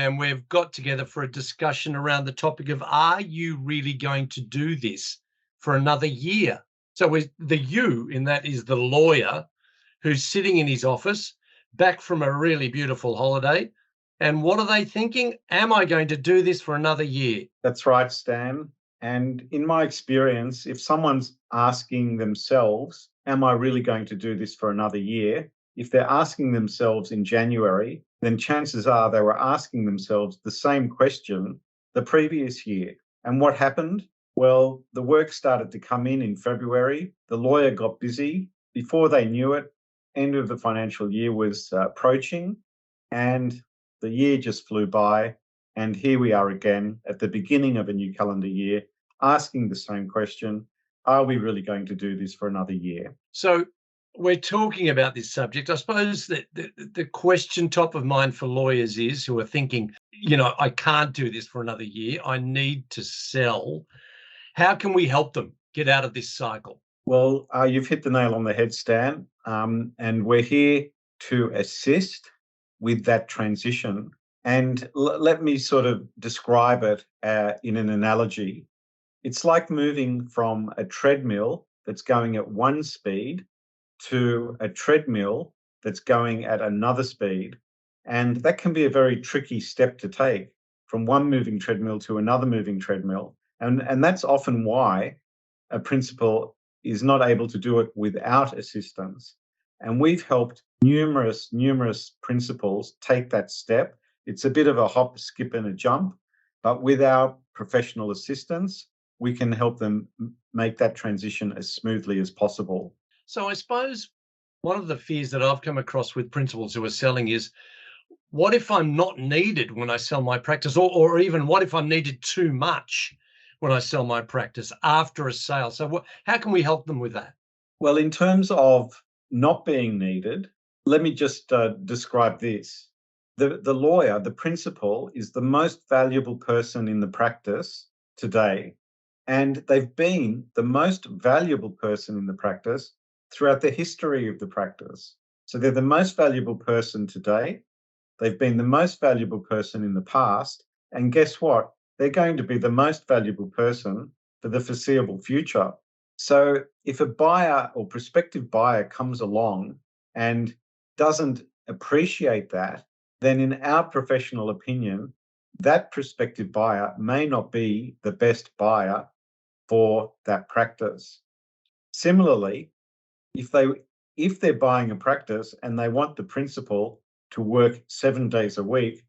and we've got together for a discussion around the topic of, are you really going to do this for another year? So the you in that is the lawyer who's sitting in his office back from a really beautiful holiday. And what are they thinking? Am I going to do this for another year? That's right, Stan. And in my experience, if someone's asking themselves, am I really going to do this for another year? If they're asking themselves in January, then chances are they were asking themselves the same question the previous year. And what happened? Well, the work started to come in February. The lawyer got busy. Before they knew it, end of the financial year was approaching, and the year just flew by. And here we are again at the beginning of a new calendar year, asking the same question: are we really going to do this for another year? So we're talking about this subject. I suppose that the question top of mind for lawyers is who are thinking, I can't do this for another year. I need to sell. How can we help them get out of this cycle? Well, you've hit the nail on the head, Stan. And we're here to assist with that transition. And let me sort of describe it in an analogy. It's like moving from a treadmill that's going at one speed to a treadmill that's going at another speed. And that can be a very tricky step to take, from one moving treadmill to another moving treadmill. And that's often why a principal is not able to do it without assistance. And we've helped numerous principals take that step. It's a bit of a hop, skip, and a jump, but with our professional assistance, we can help them make that transition as smoothly as possible. So I suppose one of the fears that I've come across with principals who are selling is, what if I'm not needed when I sell my practice? Or even what if I'm needed too much when I sell my practice after a sale? So how can we help them with that? Well, in terms of not being needed, let me just describe this. The lawyer, the principal, is the most valuable person in the practice today. And they've been the most valuable person in the practice throughout the history of the practice. So they're the most valuable person today. They've been the most valuable person in the past. And guess what? They're going to be the most valuable person for the foreseeable future. So if a buyer or prospective buyer comes along and doesn't appreciate that, then in our professional opinion, that prospective buyer may not be the best buyer for that practice. Similarly, if they're buying a practice and they want the principal to work 7 days a week,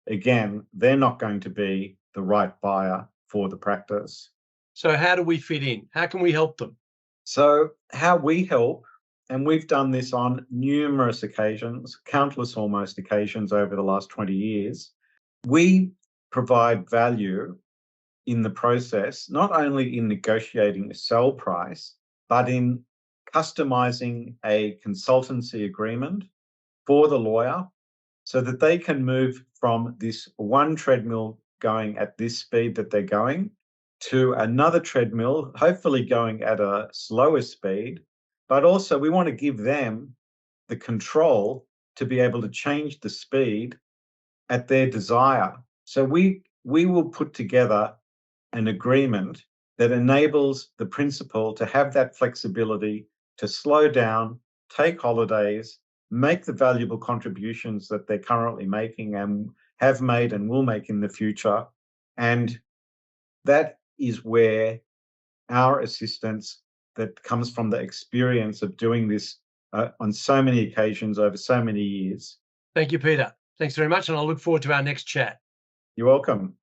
again, they're not going to be the right buyer for the practice. So how do we fit in? How can we help them? So how we help, and we've done this on numerous occasions, countless almost occasions over the last 20 years, we provide value in the process, not only in negotiating a sell price, but in customizing a consultancy agreement for the lawyer so that they can move from this one treadmill going at this speed that they're going to another treadmill, hopefully going at a slower speed. But also, we want to give them the control to be able to change the speed at their desire. So we will put together an agreement that enables the principal to have that flexibility to slow down, take holidays, make the valuable contributions that they're currently making and have made and will make in the future. And that is where our assistance that comes from the experience of doing this on so many occasions over so many years. Thank you, Peter. Thanks very much. And I'll look forward to our next chat. You're welcome.